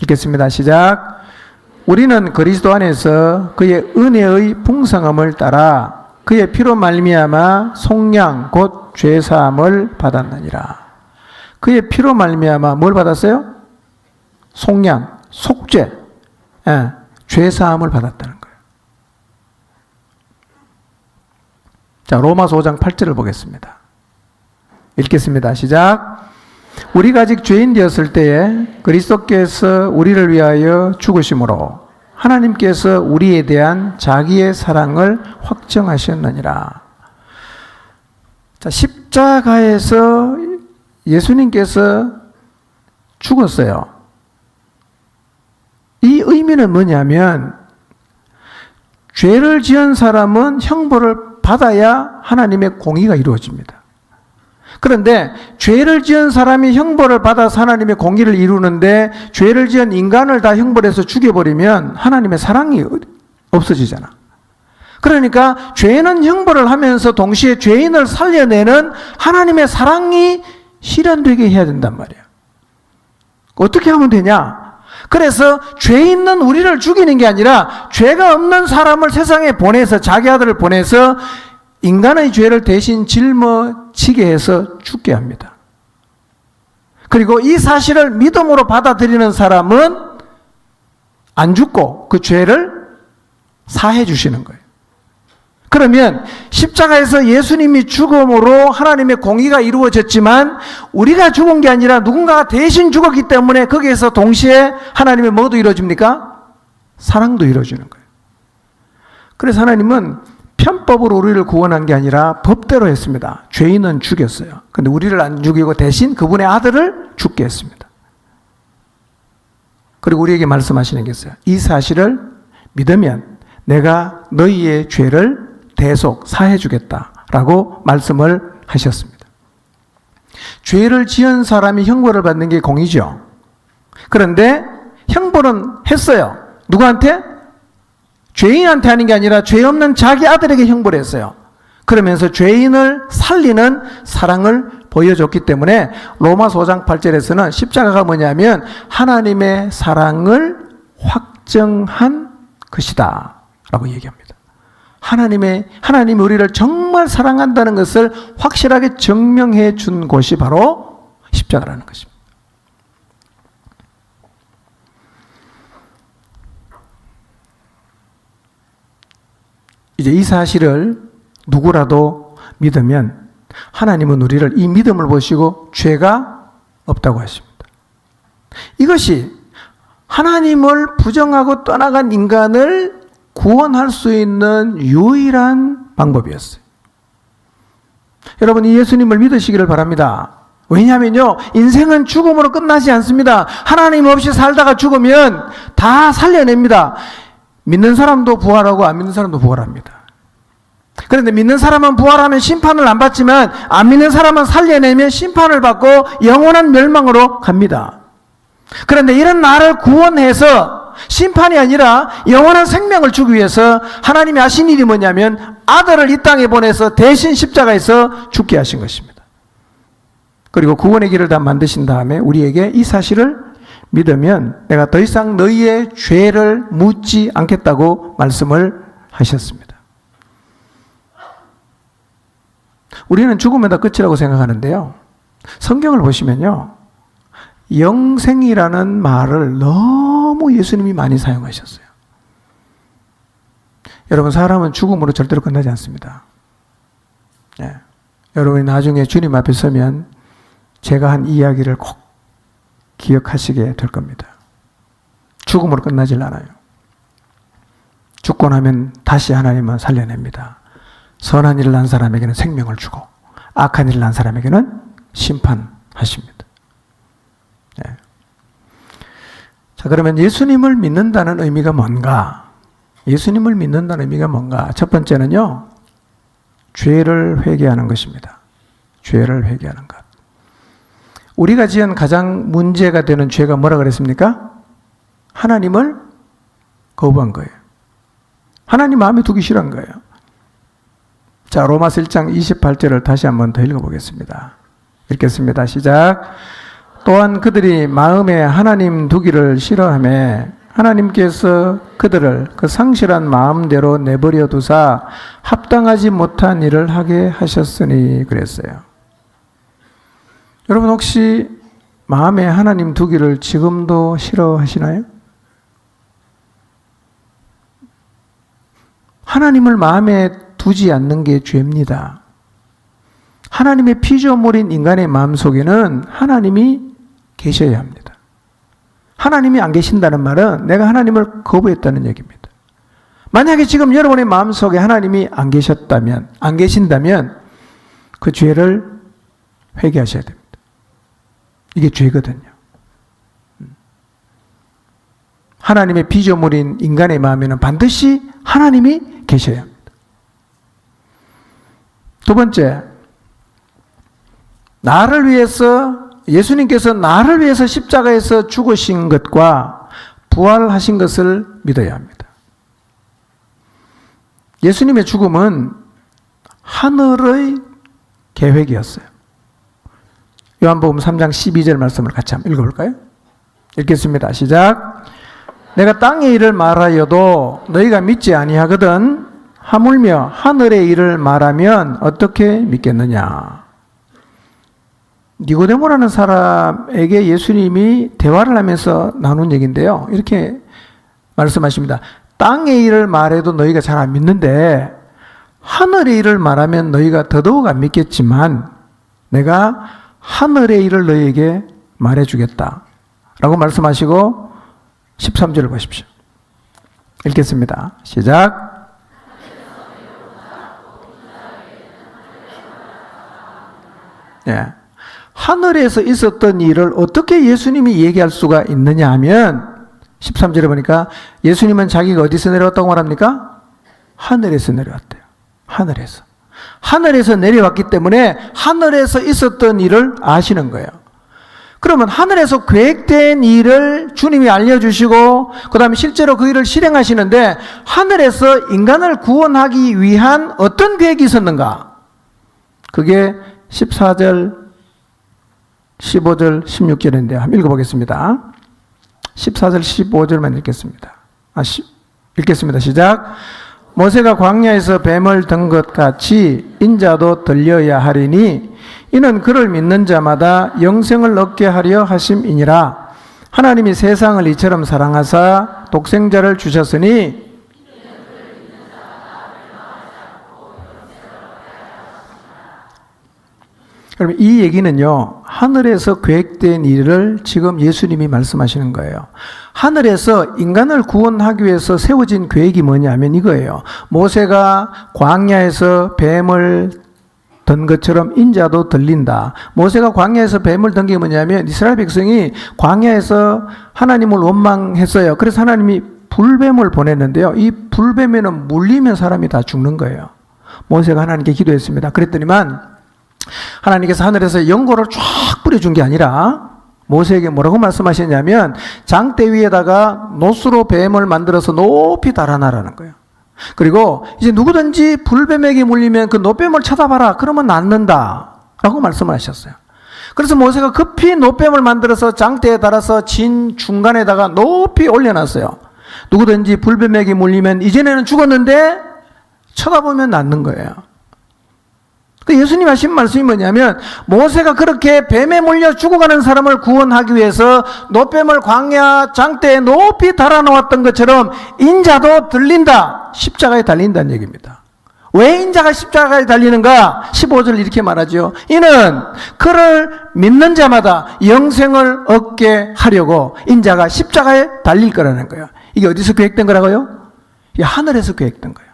읽겠습니다. 시작. 우리는 그리스도 안에서 그의 은혜의 풍성함을 따라 그의 피로 말미암아 속량 곧 죄사함을 받았느니라. 그의 피로 말미암아 뭘 받았어요? 속량, 속죄, 죄사함을 받았다는 거예요. 자, 로마서 5장 8절을 보겠습니다. 읽겠습니다. 시작. 우리가 아직 죄인 되었을 때에 그리스도께서 우리를 위하여 죽으심으로 하나님께서 우리에 대한 자기의 사랑을 확정하셨느니라. 자, 십자가에서 예수님께서 죽었어요. 이 의미는 뭐냐면 죄를 지은 사람은 형벌을 받아야 하나님의 공의가 이루어집니다. 그런데 죄를 지은 사람이 형벌을 받아서 하나님의 공의를 이루는데 죄를 지은 인간을 다 형벌해서 죽여버리면 하나님의 사랑이 없어지잖아. 그러니까 죄는 형벌을 하면서 동시에 죄인을 살려내는 하나님의 사랑이 실현되게 해야 된단 말이야. 어떻게 하면 되냐? 그래서 죄 있는 우리를 죽이는 게 아니라 죄가 없는 사람을 세상에 보내서 자기 아들을 보내서 인간의 죄를 대신 짊어지게 해서 죽게 합니다. 그리고 이 사실을 믿음으로 받아들이는 사람은 안 죽고 그 죄를 사해 주시는 거예요. 그러면 십자가에서 예수님이 죽음으로 하나님의 공의가 이루어졌지만 우리가 죽은 게 아니라 누군가가 대신 죽었기 때문에 거기에서 동시에 하나님의 뭐도 이루어집니까? 사랑도 이루어지는 거예요. 그래서 하나님은 편법으로 우리를 구원한 게 아니라 법대로 했습니다. 죄인은 죽였어요. 근데 우리를 안 죽이고 대신 그분의 아들을 죽게 했습니다. 그리고 우리에게 말씀하시는 게 있어요. 이 사실을 믿으면 내가 너희의 죄를 대속 사해 주겠다라고 말씀을 하셨습니다. 죄를 지은 사람이 형벌을 받는 게 공의죠. 그런데 형벌은 했어요. 누구한테? 죄인한테 하는 게 아니라 죄 없는 자기 아들에게 형벌했어요. 그러면서 죄인을 살리는 사랑을 보여줬기 때문에 로마서 5장 8절에서는 십자가가 뭐냐면 하나님의 사랑을 확정한 것이다 라고 얘기합니다. 하나님이 우리를 정말 사랑한다는 것을 확실하게 증명해 준 곳이 바로 십자가라는 것입니다. 이제 이 사실을 누구라도 믿으면 하나님은 우리를 이 믿음을 보시고 죄가 없다고 하십니다. 이것이 하나님을 부정하고 떠나간 인간을 구원할 수 있는 유일한 방법이었어요. 여러분, 이 예수님을 믿으시기를 바랍니다. 왜냐하면요, 인생은 죽음으로 끝나지 않습니다. 하나님 없이 살다가 죽으면 다 살려냅니다. 믿는 사람도 부활하고 안 믿는 사람도 부활합니다. 그런데 믿는 사람은 부활하면 심판을 안 받지만 안 믿는 사람은 살려내면 심판을 받고 영원한 멸망으로 갑니다. 그런데 이런 나를 구원해서 심판이 아니라 영원한 생명을 주기 위해서 하나님이 하신 일이 뭐냐면 아들을 이 땅에 보내서 대신 십자가에서 죽게 하신 것입니다. 그리고 구원의 길을 다 만드신 다음에 우리에게 이 사실을 믿으면 내가 더 이상 너희의 죄를 묻지 않겠다고 말씀을 하셨습니다. 우리는 죽으면 다 끝이라고 생각하는데요. 성경을 보시면요. 영생이라는 말을 너무 예수님이 많이 사용하셨어요. 여러분, 사람은 죽음으로 절대로 끝나지 않습니다. 네. 여러분이 나중에 주님 앞에 서면 제가 한 이야기를 꼭 기억하시게 될 겁니다. 죽음으로 끝나질 않아요. 죽고 나면 다시 하나님은 살려냅니다. 선한 일을 한 사람에게는 생명을 주고 악한 일을 한 사람에게는 심판하십니다. 네. 자, 그러면 예수님을 믿는다는 의미가 뭔가? 예수님을 믿는다는 의미가 뭔가? 첫 번째는요, 죄를 회개하는 것입니다. 죄를 회개하는 것. 우리가 지은 가장 문제가 되는 죄가 뭐라 그랬습니까? 하나님을 거부한 거예요. 하나님 마음에 두기 싫은 거예요. 자, 로마서 1장 28절을 다시 한번 더 읽어보겠습니다. 읽겠습니다. 시작. 또한 그들이 마음에 하나님 두기를 싫어하며 하나님께서 그들을 그 상실한 마음대로 내버려 두사 합당하지 못한 일을 하게 하셨으니 그랬어요. 여러분, 혹시 마음에 하나님 두기를 지금도 싫어하시나요? 하나님을 마음에 두지 않는 게 죄입니다. 하나님의 피조물인 인간의 마음속에는 하나님이 계셔야 합니다. 하나님이 안 계신다는 말은 내가 하나님을 거부했다는 얘기입니다. 만약에 지금 여러분의 마음속에 하나님이 안 계신다면 그 죄를 회개하셔야 됩니다. 이게 죄거든요. 하나님의 피조물인 인간의 마음에는 반드시 하나님이 계셔야 합니다. 두 번째, 나를 위해서, 예수님께서 나를 위해서 십자가에서 죽으신 것과 부활하신 것을 믿어야 합니다. 예수님의 죽음은 하늘의 계획이었어요. 요한복음 3장 12절 말씀을 같이 한번 읽어볼까요? 읽겠습니다. 시작. 내가 땅의 일을 말하여도 너희가 믿지 아니하거든 하물며 하늘의 일을 말하면 어떻게 믿겠느냐. 니고데모라는 사람에게 예수님이 대화를 하면서 나눈 얘기인데요. 이렇게 말씀하십니다. 땅의 일을 말해도 너희가 잘 안 믿는데 하늘의 일을 말하면 너희가 더더욱 안 믿겠지만 내가 하늘의 일을 너희에게 말해주겠다 라고 말씀하시고 13절을 보십시오. 읽겠습니다. 시작. 예. 하늘에서 있었던 일을 어떻게 예수님이 얘기할 수가 있느냐 하면 13절에 보니까 예수님은 자기가 어디서 내려왔다고 말합니까? 하늘에서 내려왔대요. 하늘에서. 하늘에서 내려왔기 때문에 하늘에서 있었던 일을 아시는 거예요. 그러면 하늘에서 계획된 일을 주님이 알려주시고 그 다음에 실제로 그 일을 실행하시는데 하늘에서 인간을 구원하기 위한 어떤 계획이 있었는가? 그게 14절, 15절, 16절인데요. 한번 읽어보겠습니다. 14절, 15절만 읽겠습니다. 읽겠습니다. 시작. 모세가 광야에서 뱀을 든 것 같이 인자도 들려야 하리니 이는 그를 믿는 자마다 영생을 얻게 하려 하심이니라. 하나님이 세상을 이처럼 사랑하사 독생자를 주셨으니 그럼 이 얘기는요, 하늘에서 계획된 일을 지금 예수님이 말씀하시는 거예요. 하늘에서 인간을 구원하기 위해서 세워진 계획이 뭐냐면 이거예요. 모세가 광야에서 뱀을 든 것처럼 인자도 들린다. 모세가 광야에서 뱀을 든 게 뭐냐면 이스라엘 백성이 광야에서 하나님을 원망했어요. 그래서 하나님이 불뱀을 보냈는데요. 이 불뱀에는 물리면 사람이 다 죽는 거예요. 모세가 하나님께 기도했습니다. 그랬더니만 하나님께서 하늘에서 연고를 쫙 뿌려준 게 아니라 모세에게 뭐라고 말씀하셨냐면 장대 위에다가 노수로 뱀을 만들어서 높이 달아나라는 거예요. 그리고 이제 누구든지 불뱀에게 물리면 그 노뱀을 쳐다봐라. 그러면 낫는다 라고 말씀을 하셨어요. 그래서 모세가 급히 노뱀을 만들어서 장대에 달아서 진 중간에다가 높이 올려놨어요. 누구든지 불뱀에게 물리면 이전에는 죽었는데 쳐다보면 낫는 거예요. 그 예수님 하신 말씀이 뭐냐면 모세가 그렇게 뱀에 물려 죽어가는 사람을 구원하기 위해서 노뱀을 광야 장대에 높이 달아놓았던 것처럼 인자도 들린다. 십자가에 달린다는 얘기입니다. 왜 인자가 십자가에 달리는가? 15절 이렇게 말하죠. 이는 그를 믿는 자마다 영생을 얻게 하려고 인자가 십자가에 달릴 거라는 거예요. 이게 어디서 계획된 거라고요? 이게 하늘에서 계획된 거예요.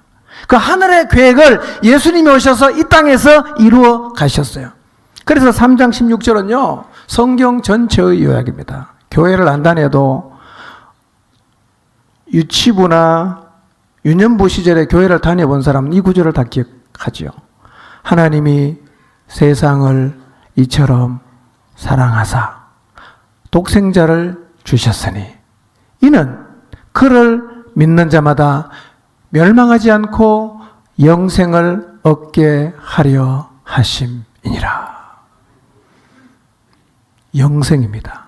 그 하늘의 계획을 예수님이 오셔서 이 땅에서 이루어 가셨어요. 그래서 3장 16절은요, 성경 전체의 요약입니다. 교회를 안 다녀도 유치부나 유년부 시절에 교회를 다녀본 사람은 이 구절을 다 기억하죠. 하나님이 세상을 이처럼 사랑하사 독생자를 주셨으니 이는 그를 믿는 자마다 멸망하지 않고 영생을 얻게 하려 하심이니라. 영생입니다.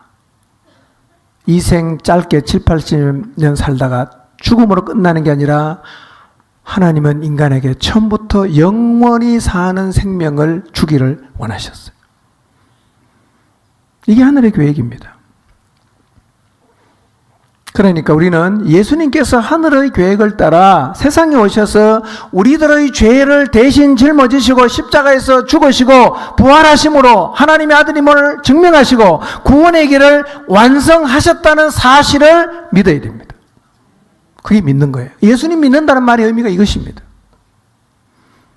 이 생 짧게 7, 80년 살다가 죽음으로 끝나는 게 아니라 하나님은 인간에게 처음부터 영원히 사는 생명을 주기를 원하셨어요. 이게 하늘의 계획입니다. 그러니까 우리는 예수님께서 하늘의 계획을 따라 세상에 오셔서 우리들의 죄를 대신 짊어지시고 십자가에서 죽으시고 부활하심으로 하나님의 아들임을 증명하시고 구원의 길을 완성하셨다는 사실을 믿어야 됩니다. 그게 믿는 거예요. 예수님 믿는다는 말의 의미가 이것입니다.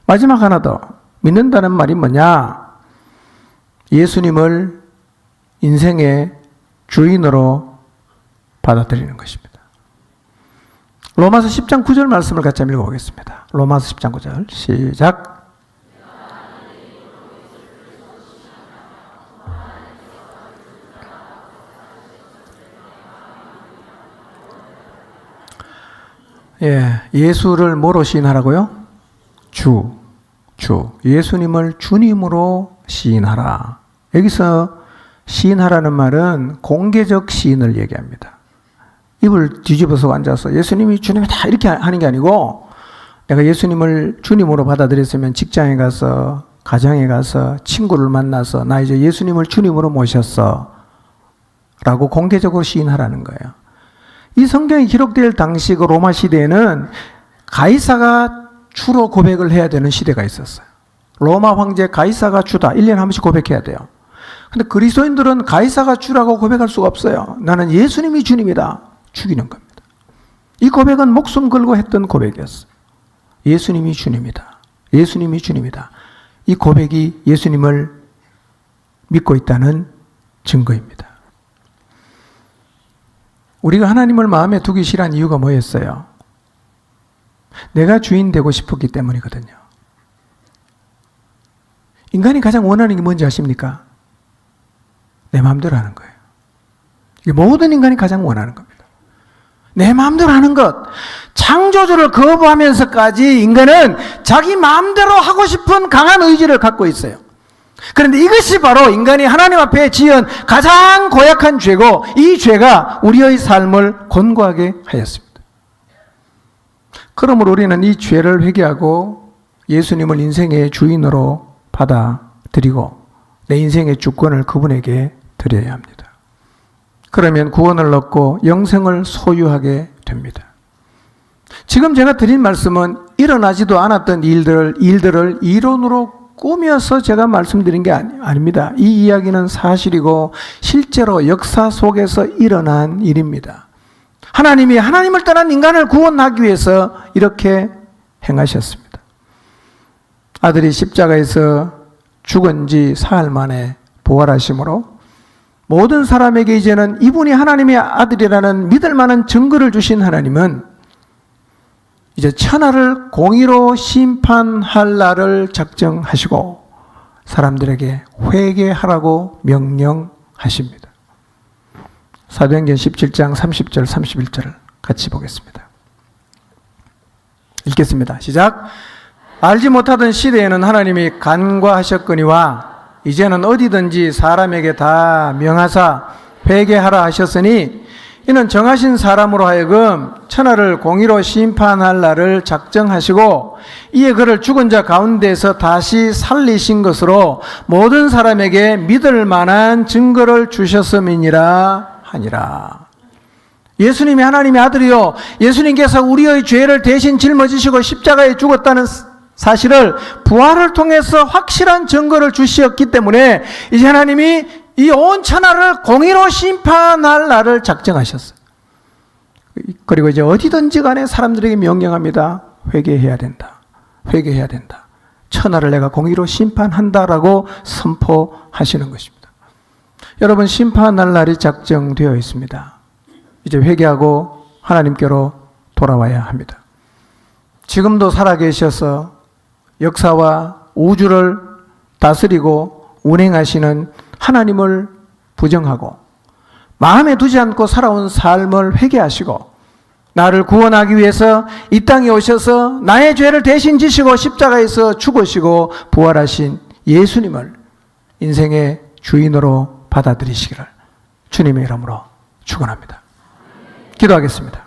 마지막 하나 더. 믿는다는 말이 뭐냐? 예수님을 인생의 주인으로 받아들이는 것입니다. 로마서 10장 9절 말씀을 같이 한번 읽어보겠습니다. 로마서 10장 9절 시작. 예수를 뭐로 시인하라고요? 주. 예수님을 주님으로 시인하라. 여기서 시인하라는 말은 공개적 시인을 얘기합니다. 입을 뒤집어서 앉아서 예수님이 주님이다 이렇게 하는 게 아니고, 내가 예수님을 주님으로 받아들였으면 직장에 가서, 가정에 가서, 친구를 만나서 나 이제 예수님을 주님으로 모셨어 라고 공개적으로 시인하라는 거예요. 이 성경이 기록될 당시 그 로마 시대에는 가이사가 주로 고백을 해야 되는 시대가 있었어요. 로마 황제 가이사가 주다. 1년에 한 번씩 고백해야 돼요. 근데 그리스도인들은 가이사가 주라고 고백할 수가 없어요. 나는 예수님이 주님이다. 죽이는 겁니다. 이 고백은 목숨 걸고 했던 고백이었어요. 예수님이 주님이다. 예수님이 주님이다. 이 고백이 예수님을 믿고 있다는 증거입니다. 우리가 하나님을 마음에 두기 싫어한 이유가 뭐였어요? 내가 주인 되고 싶었기 때문이거든요. 인간이 가장 원하는 게 뭔지 아십니까? 내 마음대로 하는 거예요. 이게 모든 인간이 가장 원하는 겁니다. 내 마음대로 하는 것. 창조주를 거부하면서까지 인간은 자기 마음대로 하고 싶은 강한 의지를 갖고 있어요. 그런데 이것이 바로 인간이 하나님 앞에 지은 가장 고약한 죄고, 이 죄가 우리의 삶을 곤고하게 하였습니다. 그러므로 우리는 이 죄를 회개하고 예수님을 인생의 주인으로 받아들이고 내 인생의 주권을 그분에게 드려야 합니다. 그러면 구원을 얻고 영생을 소유하게 됩니다. 지금 제가 드린 말씀은 일어나지도 않았던 일들을 이론으로 꾸며서 제가 말씀드린 게 아닙니다. 이 이야기는 사실이고 실제로 역사 속에서 일어난 일입니다. 하나님이 하나님을 떠난 인간을 구원하기 위해서 이렇게 행하셨습니다. 아들이 십자가에서 죽은 지 사흘 만에 부활하심으로 모든 사람에게 이제는 이분이 하나님의 아들이라는 믿을 만한 증거를 주신 하나님은 이제 천하를 공의로 심판할 날을 작정하시고 사람들에게 회개하라고 명령하십니다. 사도행전 17장 30절 31절을 같이 보겠습니다. 읽겠습니다. 시작. 알지 못하던 시대에는 하나님이 간과하셨거니와 이제는 어디든지 사람에게 다 명하사 회개하라 하셨으니 이는 정하신 사람으로 하여금 천하를 공의로 심판할 날을 작정하시고 이에 그를 죽은 자 가운데서 다시 살리신 것으로 모든 사람에게 믿을 만한 증거를 주셨음이니라 하니라. 예수님이 하나님의 아들이요, 예수님께서 우리의 죄를 대신 짊어지시고 십자가에 죽었다는 사실을 부활을 통해서 확실한 증거를 주셨기 때문에 이제 하나님이 이 온 천하를 공의로 심판할 날을 작정하셨어요. 그리고 이제 어디든지 간에 사람들에게 명령합니다. 회개해야 된다. 회개해야 된다. 천하를 내가 공의로 심판한다라고 선포하시는 것입니다. 여러분, 심판할 날이 작정되어 있습니다. 이제 회개하고 하나님께로 돌아와야 합니다. 지금도 살아계셔서 역사와 우주를 다스리고 운행하시는 하나님을 부정하고 마음에 두지 않고 살아온 삶을 회개하시고 나를 구원하기 위해서 이 땅에 오셔서 나의 죄를 대신 지시고 십자가에서 죽으시고 부활하신 예수님을 인생의 주인으로 받아들이시기를 주님의 이름으로 축원합니다. 기도하겠습니다.